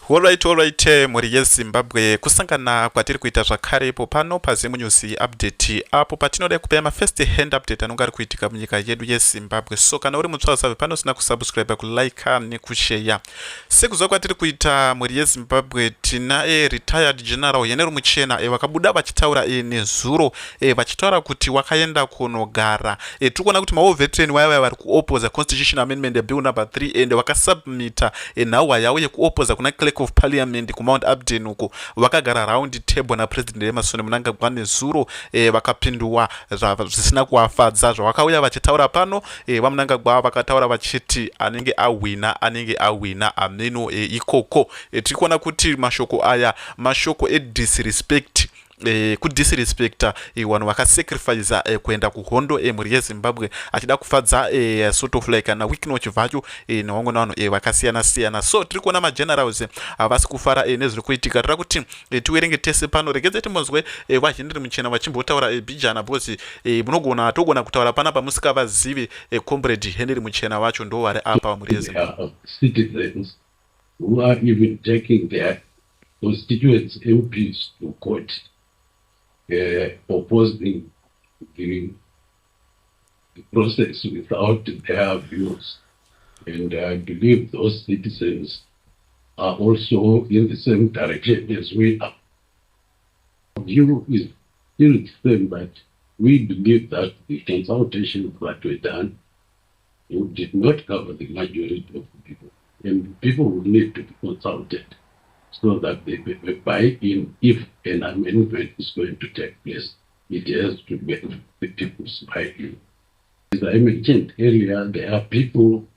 Alright, muri yeZimbabwe kusangana kwatiri kuita zvakare ipo pano paZemunews update apo patinoda kupa mafirst hand update anonga ari kuitika munyika yedu yeZimbabwe. So kana uri mutsva usabve pano usina kusubscribe, kulike nekushare. Sekuziva kwatiri kuita muri yeZimbabwe tina retired general yeneri muchena vakabuda vachitaura nezuro vachitaura kuti wakaenda kunogara. Tiri kuona kuti maoveterani vaya vari kuopoza constitution amendment bill number 3 and vakasubmita nhauwa yavo yekuopoza kuna clerk of parliament kumount Upton uko vakagara round table napresident Emerson Mnangagwa nezuro vakapindua zvisina kuafadza zvavakauya vachitaura pano. vaMnangagwa vakataura vachiti anenge awina ameno ikoko. Tiri kuona kuti mashoko aya mashoko edisrespect kudisrespecta vanhu vakasacrifica kuenda kuhondo muri yeZimbabwe achida kufadza sort of like na weaknotch vacho nevamwe navanhu vakasiyana-siyana. So tiri kuona magenerals havasi kufara nezviri kuitika. Tira kuti tiwerenge tese pano. Regedze timbonzwe vahenry muchena vachimbotaura bijana because munogona togona kutaura panapa musikavazivi comrade Henry muchena vacho ndo vari apa muri yeZimbabwe. Citizens who are even taking their constituents MPs to court opposing the process without their views. And I believe those citizens are also in the same direction as we are. View is still the same, but we believe that the consultations that were done did not cover the majority of the people. And people will need to be consulted so that they buy in. If an amendment is going to take place, it has to be the people's buy-in. As I mentioned earlier, there are people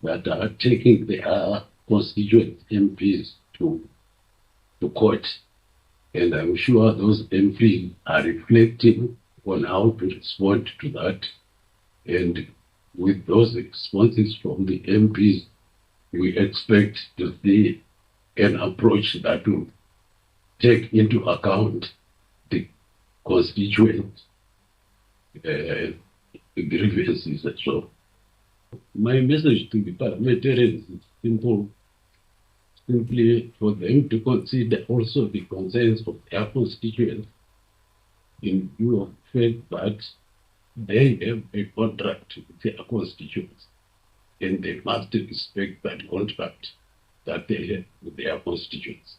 that are taking their constituent MPs to court, and I'm sure those MPs are reflecting on how to respond to that. And with those responses from the MPs, we expect to see an approach that will take into account the constituent grievances and so. My message to the parliamentarians is simple, simply for them to consider also the concerns of their constituents in view of the fact that they have a contract with their constituents and they must respect that contract that they have with their constituents.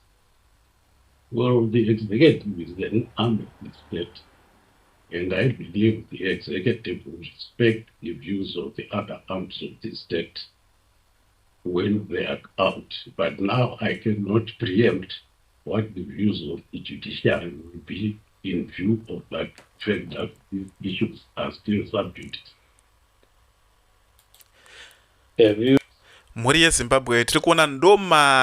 Well, the executive is an arm of the state, and I believe the executive will respect the views of the other arms of the state when they are out. But now I cannot preempt what the views of the judiciary will be in view of that fact that these issues are still subject. Muri yeZimbabwe tiri kuona ndo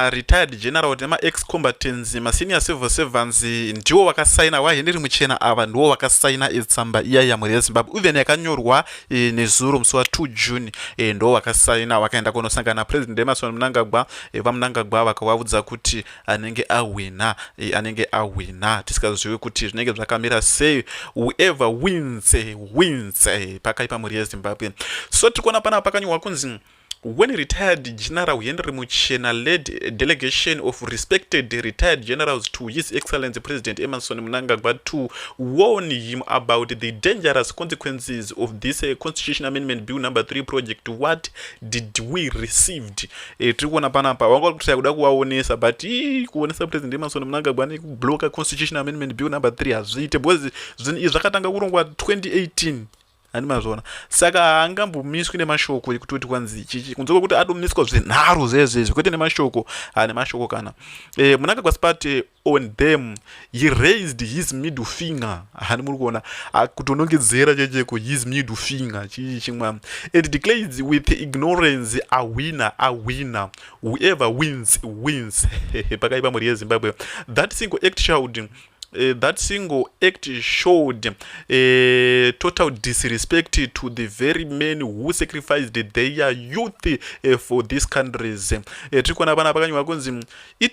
retired general nema ex combatants senior civil servants ndiwo vakasaina vahenry muchena ava ndiwo vakasaina tsamba iya muri yeZimbabwe even yakanyorwa nezuro musi wa2 June ndo vakasaina vakaenda kunosangana na president Emerson Mnangagwa. vaMnangagwa vakavaudza kuti anenge awina tisikazivi kuti zvinenge zvakamira sei. Whoever wins pakaipa muri yeZimbabwe. So tiri kuona pana pakanyorwa kunzi when retired General Henry Muchena led a delegation of respected retired generals to His Excellency President Emerson Mnangagwa to warn him about the dangerous consequences of this Constitution Amendment Bill number 3 project. What did we received? Trikuona panapa wangwa kutaya kuda kuwaonesa but kuonesa President Emerson Mnangagwa nekubloka Constitution Amendment Bill number 3 hazviite because zvakatanga kurongwa 2018 animazvona. Saka haangambomiswi nemashoko ekuti kwanzi chichi kunze kwekuti atomiswa zvinharu zvezvezvi kwete nemashoko nemashoko kana Mnangagwa spati on them he raised his middle finger muri kuona kutonongedzera checheko his middle finger chichi chimwe and declares with ignorance a winner whoever wins pakaipa muri yeZimbabwe. That single act showed total disrespect to the very men who sacrificed their youth for these countries. It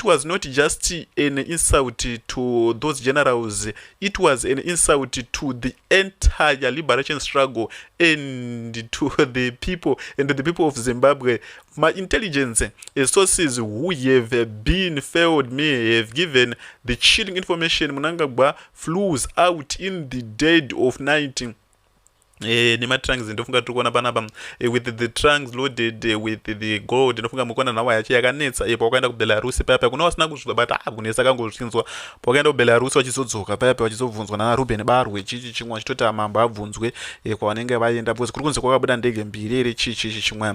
was not just an insult to those generals, it was an insult to the entire liberation struggle and to the people of Zimbabwe. my intelligence sources who have been failed me have given the chilling information munangagwa flews out in the dead of night. Nema-trunks ndofunga tiri kuona panapa with the trunks loaded with the gold. Ndofunga mukuona nawo yacho yakanetsa pawakaenda kuBelarus paya kuna wasina kuzviziva but kunetsa kangozvinzwa pawakaenda kuBelarus wachizodzoka paya wachizobvunzwa naRuben Barwe chichi chimwe achitoti amambo abvunzwe kwavanenge vaenda because kuri kunzi kwakabuda ndege mbiri ere chichi chimwe.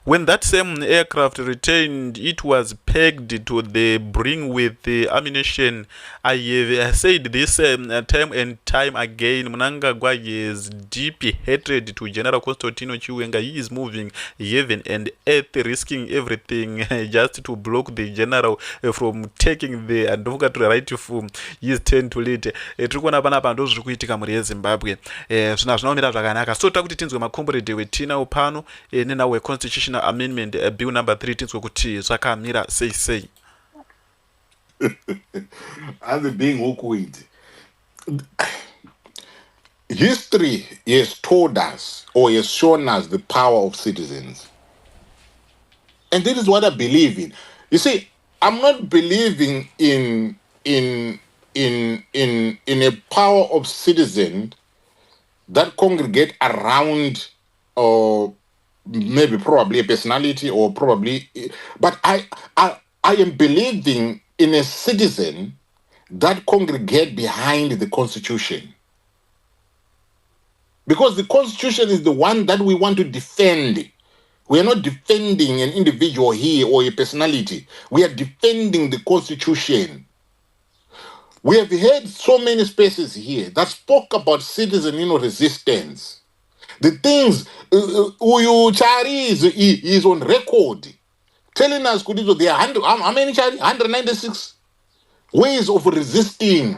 When that same aircraft returned, it was pegged to the brim with the ammunition. I have said this time and time again, Mnangagwa is deep hatred to General Constantino Chiwenga. He is moving heaven and earth, risking everything just to block the general from taking the and don't forget to right to his turn to lead. Tiri kuona panapa ndo zviri kuitika muri yeZimbabwe. Zvinaomira zvakanaka. So takuti tinzwe makomboredi wetinawo pano nenawo constitutional amendment bill number 3 tinzwe kuti zvakamira sei. As being awkward. History has told us or has shown us the power of citizens. And this is what I believe in. You see, I'm not believing in a power of citizens that congregate around or maybe probably a personality or probably, but I am believing in a citizen that congregate behind the Constitution. Because the Constitution is the one that we want to defend. We are not defending an individual here or a personality. We are defending the Constitution. We have heard so many spaces here that spoke about citizen resistance. The things Uyu Chari is on record telling us there are how many Chari? 196 ways of resisting.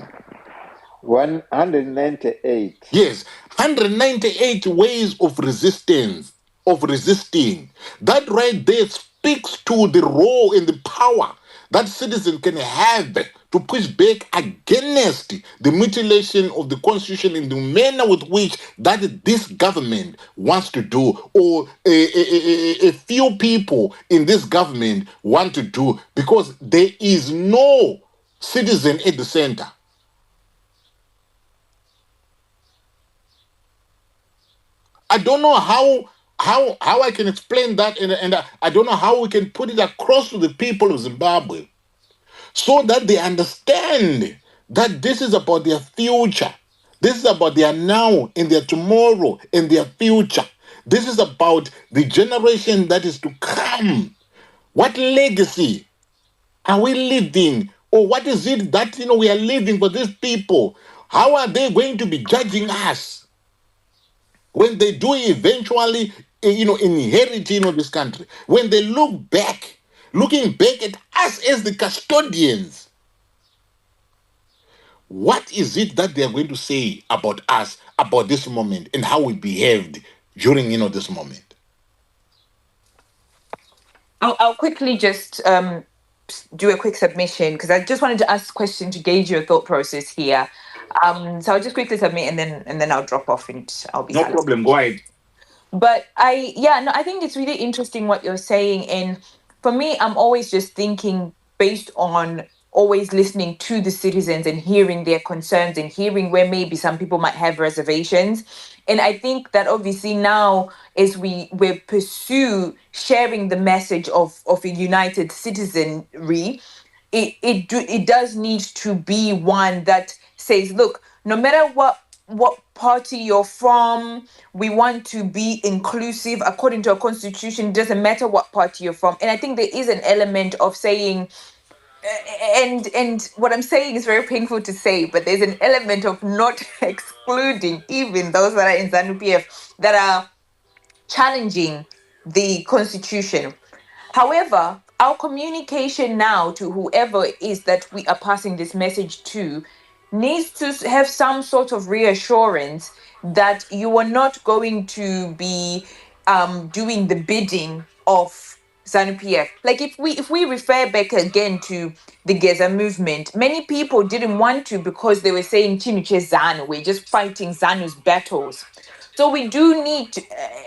198. Yes, 198 ways of resistance, of resisting. That right there speaks to the role and the power that citizens can have to push back against the mutilation of the Constitution in the manner with which that this government wants to do, or a few people in this government want to do, because there is no citizen at the center. I don't know how I can explain that, and I don't know how we can put it across to the people of Zimbabwe so that they understand that this is about their future. This is about their now and their tomorrow and their future. This is about the generation that is to come. What legacy are we leaving? Or what is it that we are leaving for these people? How are they going to be judging us when they do eventually inherit this country? When they looking back at us as the custodians, what is it that they are going to say about us, about this moment, and how we behaved during this moment? I'll quickly just do a quick submission, because I just wanted to ask a question to gauge your thought process here. So I'll just quickly submit and then I'll drop off and I'll be no silent. problem. Go ahead. But I think it's really interesting what you're saying, and for me, I'm always just thinking based on always listening to the citizens and hearing their concerns and hearing where maybe some people might have reservations. And I think that obviously now, as we pursue sharing the message of a united citizenry, it does need to be one that says, look, no matter what party you're from, we want to be inclusive according to our constitution. It doesn't matter what party you're from. And I think there is an element of saying, and what I'm saying is very painful to say, but there's an element of not excluding even those that are in ZANU-PF that are challenging the constitution. However, our communication now to whoever it is that we are passing this message to needs to have some sort of reassurance that you are not going to be doing the bidding of ZANU-PF. Like if we refer back again to the Geza movement, many people didn't want to because they were saying Chinuche ZANU, we're just fighting ZANU's battles. So we do need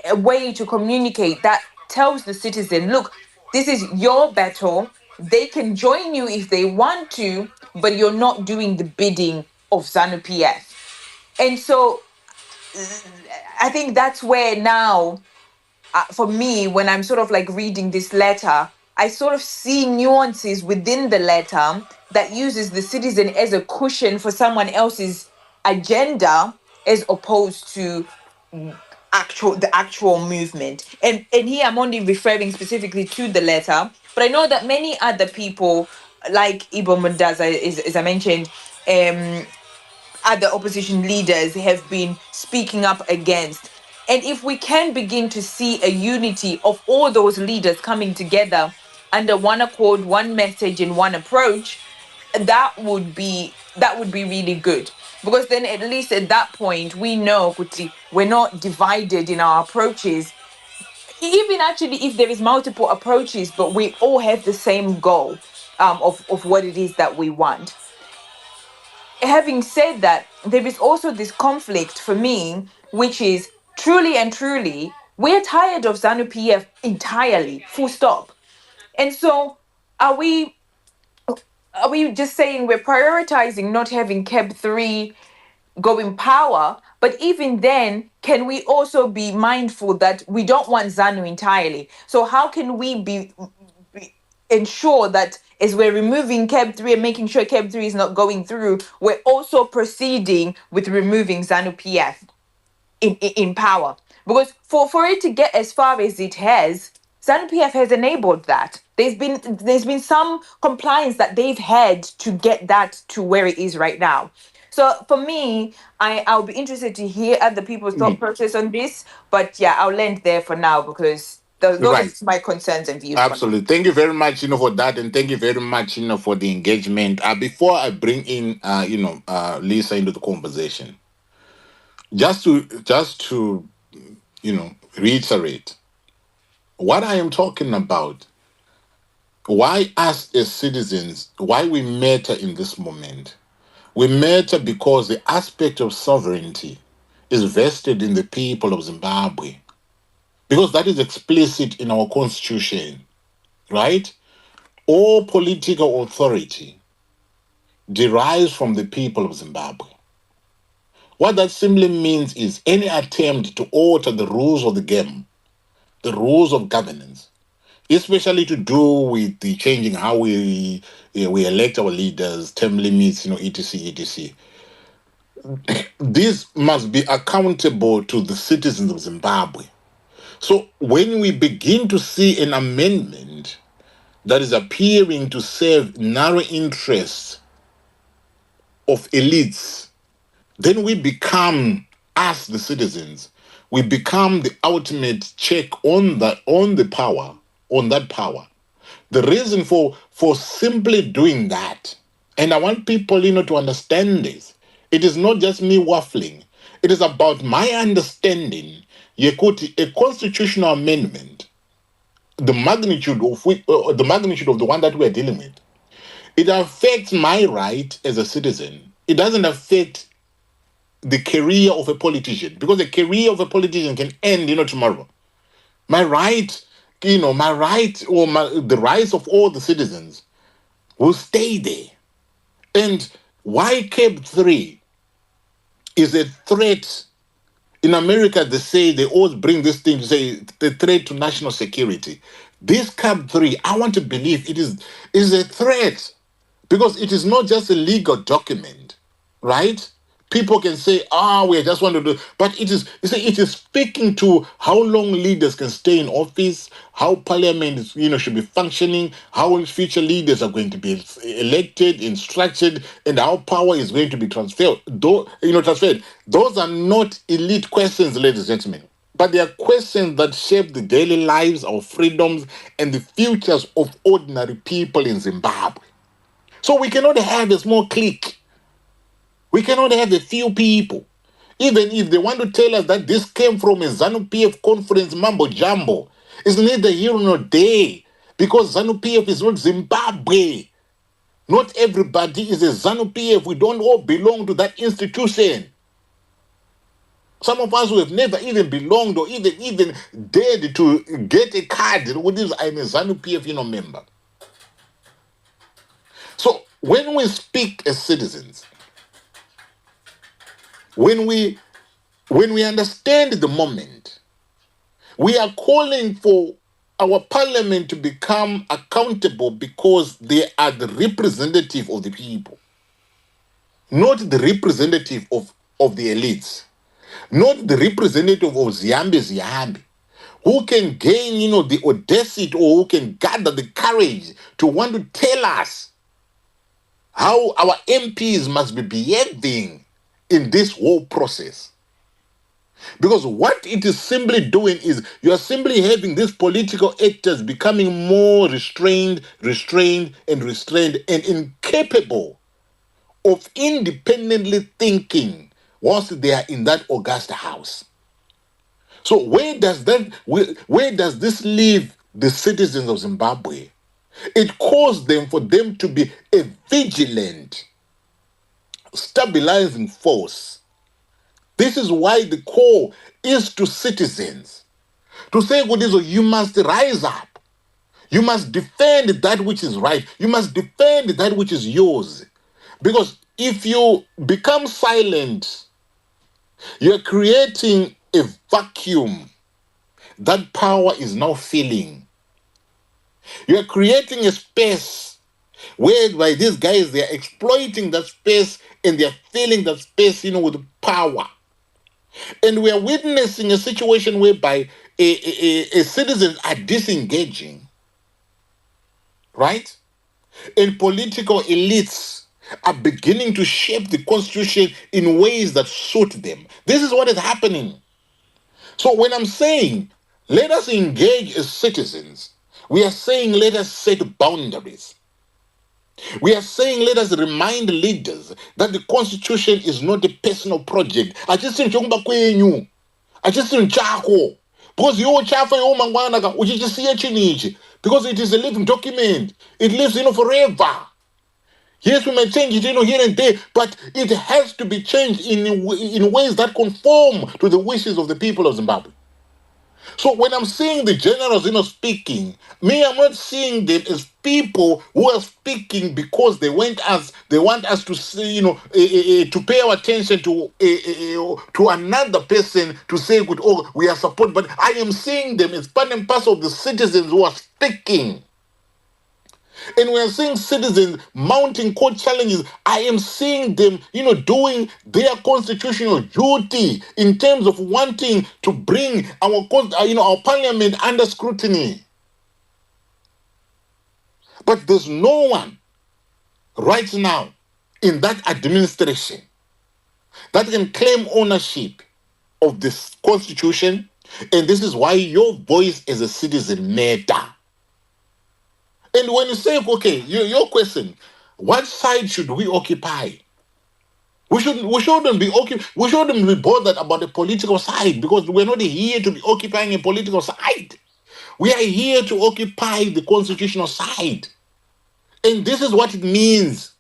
a way to communicate that tells the citizen, look, this is your battle. They can join you if they want to, but you're not doing the bidding of ZANU PF. And so I think that's where now, for me, when I'm sort of like reading this letter, I sort of see nuances within the letter that uses the citizen as a cushion for someone else's agenda, as opposed to the actual movement. And here I'm only referring specifically to the letter, but I know that many other people, like Ibo Mundaza, as I mentioned, other opposition leaders have been speaking up against. And if we can begin to see a unity of all those leaders coming together under one accord, one message, and one approach, that would be really good. Because then at least at that point we know Kuti, we're not divided in our approaches. Even actually if there is multiple approaches, but we all have the same goal of what it is that we want. Having said that, there is also this conflict for me, which is truly and truly, we're tired of ZANU PF entirely, full stop. And so are we just saying we're prioritizing not having KEB 3 go in power? But even then, can we also be mindful that we don't want ZANU entirely? So how can we ensure that as we're removing KEB 3 and making sure KEB 3 is not going through, we're also proceeding with removing ZANU PF in power? Because for it to get as far as it has, ZANU PF has enabled that. There's been some compliance that they've had to get that to where it is right now. So for me, I'll be interested to hear other people's thought process on this. But yeah, I'll end there for now because those are Right. just my concerns and views. Absolutely. Thank you very much, for that, and thank you very much, for the engagement. Before I bring in, Lisa into the conversation, just to reiterate what I am talking about. Why us as citizens? Why we matter in this moment? We matter because the aspect of sovereignty is vested in the people of Zimbabwe, because that is explicit in our constitution, right? All political authority derives from the people of Zimbabwe. What that simply means is any attempt to alter the rules of the game, the rules of governance, especially to do with the changing how we elect our leaders, term limits, etc. This must be accountable to the citizens of Zimbabwe. So when we begin to see an amendment that is appearing to serve narrow interests of elites, then we become, as the citizens, we become the ultimate check on that power. The reason for simply doing that, and I want people, to understand this, it is not just me waffling. It is about my understanding. Yekuti, a constitutional amendment, the magnitude of the one that we are dealing with, it affects my right as a citizen. It doesn't affect the career of a politician, because the career of a politician can end, tomorrow. My right, or the rights of all the citizens will stay there. And why KEB 3 is a threat. In America, they always bring this thing to say the threat to national security. This KEB 3, I want to believe it is a threat, because it is not just a legal document, right? People can say, we just want to do, but it is speaking to how long leaders can stay in office, how parliament is, should be functioning, how future leaders are going to be elected, instructed, and how power is going to be transferred. Those are not elite questions, ladies and gentlemen, but they are questions that shape the daily lives, our freedoms, and the futures of ordinary people in Zimbabwe. So we cannot have a small clique. We cannot have a few people. Even if they want to tell us that this came from a ZANU PF conference mambo jumbo, it's neither here nor there, because ZANU PF is not Zimbabwe. Not everybody is a ZANU PF. We don't all belong to that institution. Some of us who have never even belonged or even dared to get a card with this, I'm a ZANU-PF member. So when we speak as citizens, when we understand the moment, we are calling for our parliament to become accountable because they are the representative of the people, not the representative of the elites, not the representative of Ziambi, who can gain, the audacity or who can gather the courage to want to tell us how our MPs must be behaving in this whole process. Because what it is simply doing is you are simply having these political actors becoming more restrained, and incapable of independently thinking once they are in that august house. So where does this leave the citizens of Zimbabwe? It calls them for them to be a vigilant, stabilizing force. This is why the call is to citizens to say, you must rise up. You must defend that which is right. You must defend that which is yours. Because if you become silent, you're creating a vacuum that power is now filling. You're creating a space whereby these guys, they're exploiting that space and they're filling that space, with power. And we are witnessing a situation whereby citizens are disengaging, right? And political elites are beginning to shape the constitution in ways that suit them. This is what is happening. So when I'm saying, let us engage as citizens, we are saying, let us set boundaries. We are saying, let us remind leaders that the constitution is not a personal project. I just think chako. Because you chafa yo mangwana uchishisiye chinichi. Because it is a living document. It lives, forever. Yes, we may change it, here and there, but it has to be changed in ways that conform to the wishes of the people of Zimbabwe. So when I'm seeing the generals, speaking, I'm not seeing them as people who are speaking because they want us to see, to pay our attention to another person to say, we are support. But I am seeing them as part and parcel of the citizens who are speaking. And we are seeing citizens mounting court challenges. I am seeing them, doing their constitutional duty in terms of wanting to bring our parliament under scrutiny. But there's no one right now in that administration that can claim ownership of this constitution. And this is why your voice as a citizen matters. And when you say, okay, your question, what side should we occupy? We shouldn't be bothered about the political side, because we're not here to be occupying a political side. We are here to occupy the constitutional side. And this is what it means.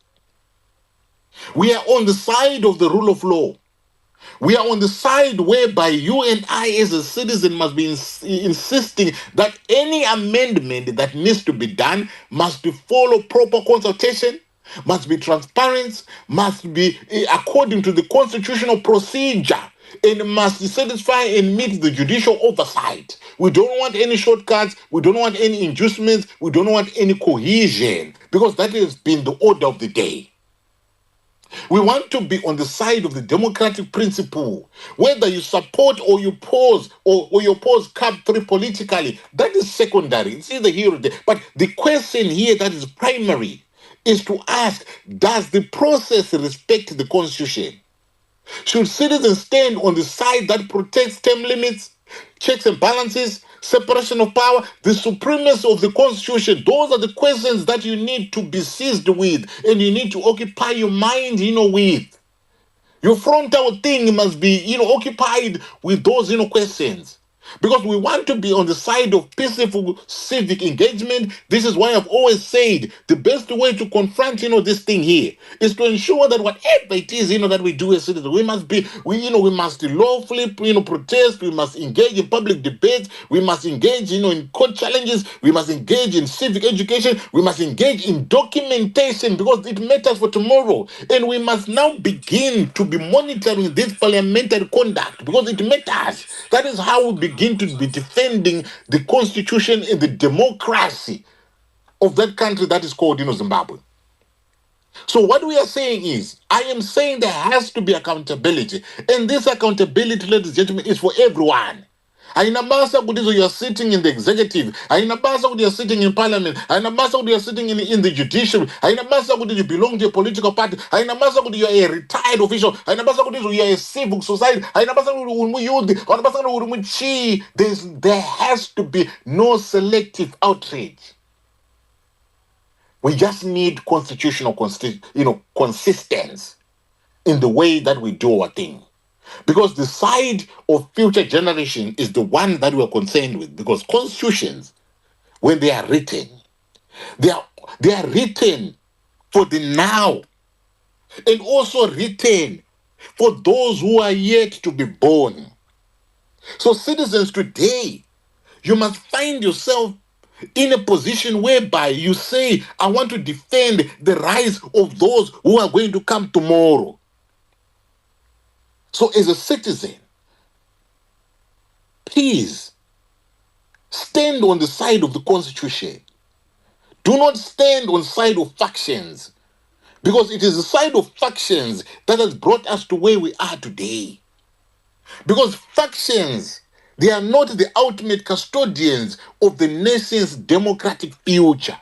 We are on the side of the rule of law. We are on the side whereby you and I as a citizen must be insisting that any amendment that needs to be done must follow proper consultation, must be transparent, must be according to the constitutional procedure, and must satisfy and meet the judicial oversight. We don't want any shortcuts. We don't want any inducements. We don't want any cohesion, because that has been the order of the day. We want to be on the side of the democratic principle. Whether you support or you oppose or you oppose CAP 3 politically, that is secondary. It's either here or there. But the question here that is primary is to ask, does the process respect the constitution? Should citizens stand on the side that protects term limits, checks and balances, separation of power, the supremacy of the constitution? Those are the questions that you need to be seized with, and you need to occupy your mind, with. Your frontal thing must be, occupied with those, questions. Because we want to be on the side of peaceful civic engagement. This is why I've always said the best way to confront, this thing here is to ensure that whatever it is, that we do as citizens, we must lawfully, protest. We must engage in public debates. We must engage, in court challenges. We must engage in civic education. We must engage in documentation because it matters for tomorrow. And we must now begin to be monitoring this parliamentary conduct because it matters. That is how we begin to be defending the constitution and the democracy of that country that is called, Zimbabwe. So what we are saying is, I am saying there has to be accountability. And this accountability, ladies and gentlemen, is for everyone. Ainabasa Kudizo, you are sitting in the executive. Ainabasa Kudizo, you are sitting in parliament. Ainabasa Kudizo, you are sitting in the judiciary. Ainabasa Kudizo, you belong to a political party. Ainabasa Kudizo, you are a retired official. Ainabasa Kudizo, you are a civil society. Ainabasa Kudizo, there has to be no selective outrage. We just need constitutional consistency in the way that we do our thing. Because the side of future generation is the one that we're concerned with. Because constitutions, when they are written, they are written for the now and also written for those who are yet to be born. So citizens today, you must find yourself in a position whereby you say, I want to defend the rights of those who are going to come tomorrow. So as a citizen, please stand on the side of the Constitution. Do not stand on the side of factions, because it is the side of factions that has brought us to where we are today. Because factions, they are not the ultimate custodians of the nation's democratic future.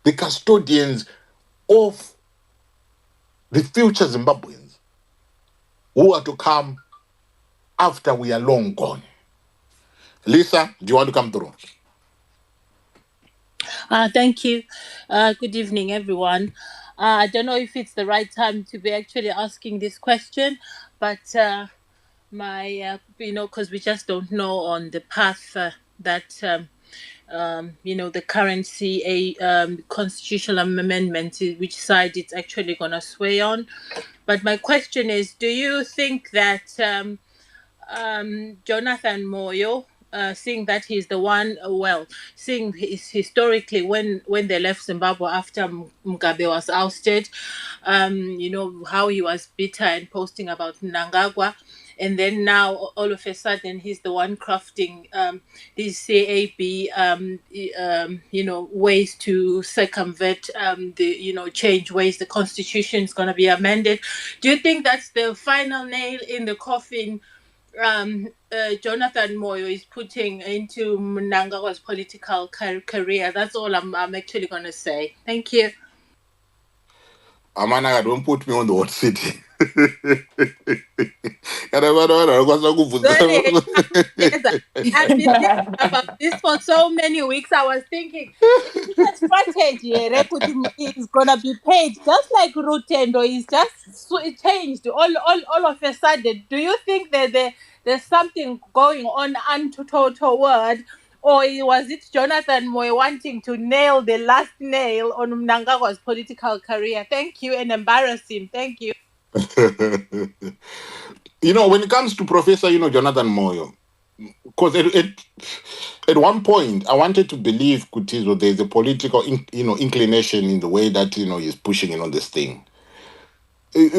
The custodians of the future Zimbabweans who are to come after we are long gone. Lisa, do you want to come through? Thank you. Good evening, everyone. I don't know if it's the right time to be actually asking this question, but because we just don't know on the path that the current CA constitutional amendment, which side it's actually going to sway on. But my question is, do you think that Jonathan Moyo, seeing that he's the one, seeing historically when they left Zimbabwe after Mugabe was ousted, how he was bitter and posting about Mnangagwa, and then now all of a sudden he's the one crafting these CAB ways to circumvent change ways the constitution is going to be amended. Do you think that's the final nail in the coffin Jonathan Moyo is putting into Mnangagwa's political career? That's all I'm actually going to say. Thank you. Amana, don't put me on the hot seat. I've been thinking about this for so many weeks. I was thinking the strategy is gonna be paid just like Rutendo is just changed all of a sudden. Do you think that there's something going on untoward, or was it Jonathan Moy wanting to nail the last nail on Mnangagwa's political career? Thank you, and embarrass him. Thank you. When it comes to Professor, Jonathan Moyo, because at one point I wanted to believe Kutizo there's a political inclination in the way that he's pushing this thing,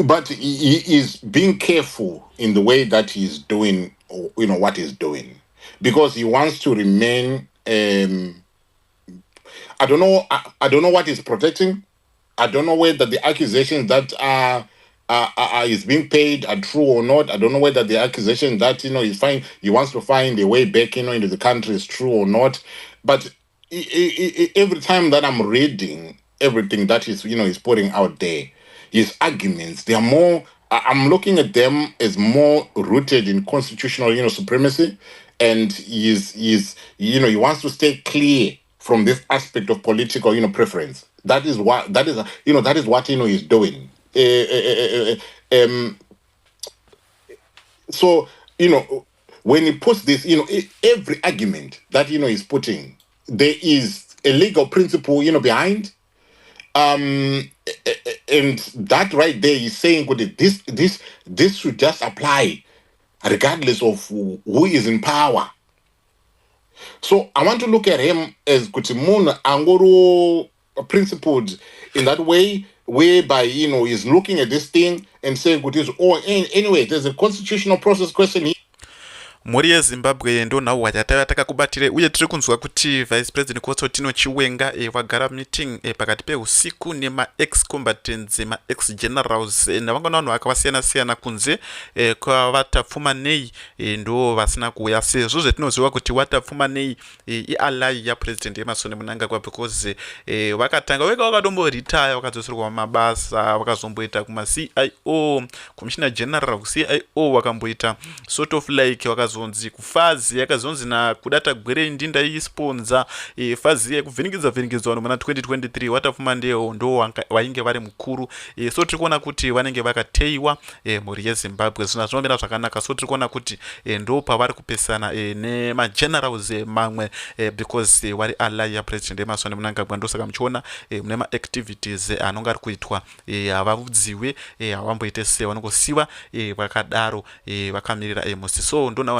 but he is being careful in the way that he's doing what he's doing, because he wants to remain I don't know what he's protecting. I don't know whether the accusations that is being paid are true or not. I don't know whether the accusation that he wants to find a way back into the country is true or not. But every time that I'm reading everything that he's putting out there, his arguments, they are more. I'm looking at them as more rooted in constitutional supremacy, and he wants to stay clear from this aspect of political preference. That is what he's doing. So when he puts this, every argument that he's putting, there is a legal principle, behind. And that right there is saying, "Good, this should just apply regardless of who is in power." So I want to look at him as Kutimun Angoro principled in that way, whereby he's looking at this thing and saying, "Good, anyway, there's a constitutional process question here." Mhuri yeZimbabwe ndo nawo wataka kubatire uye tiri kunzwa kuti Vice President Pashata Chiwenga wagara meeting pakati peusiku nema ex combatants ma ex generals navamwe vanhu vakavasiyana siyana kunze kwa Tapfumaneyi ndo vasina kuuya sezvo zvetinoziva kuti Tapfumaneyi ialai yapresident Emmerson Mnangagwa because vakatanga wega vakatomboretire vakadzoserwa mabasa vakazomboita kuma CIO Commissioner General CIO vakamboita sort of like vakazonzi kufazi yakazonzi nakudata gwere ndinda isponsor fazi yekuvhenekedzwa vanhu muna 2023 Tapfumaneyi ndo vainge vari mukuru so tiri kuona kuti vanenge vakateiwa mhuri yeZimbabwe zvino zvinomira zvakanaka so tiri kuona kuti ndo pavari kupesana nemagenerals mamwe because vari alai yapresident Emmerson Mnangagwa ndosaka muchiona mune maactivities anonga ari kuitwa havavudziwe havamboite sei vanongosiva vakadaro vakamirira musi so ndo nawo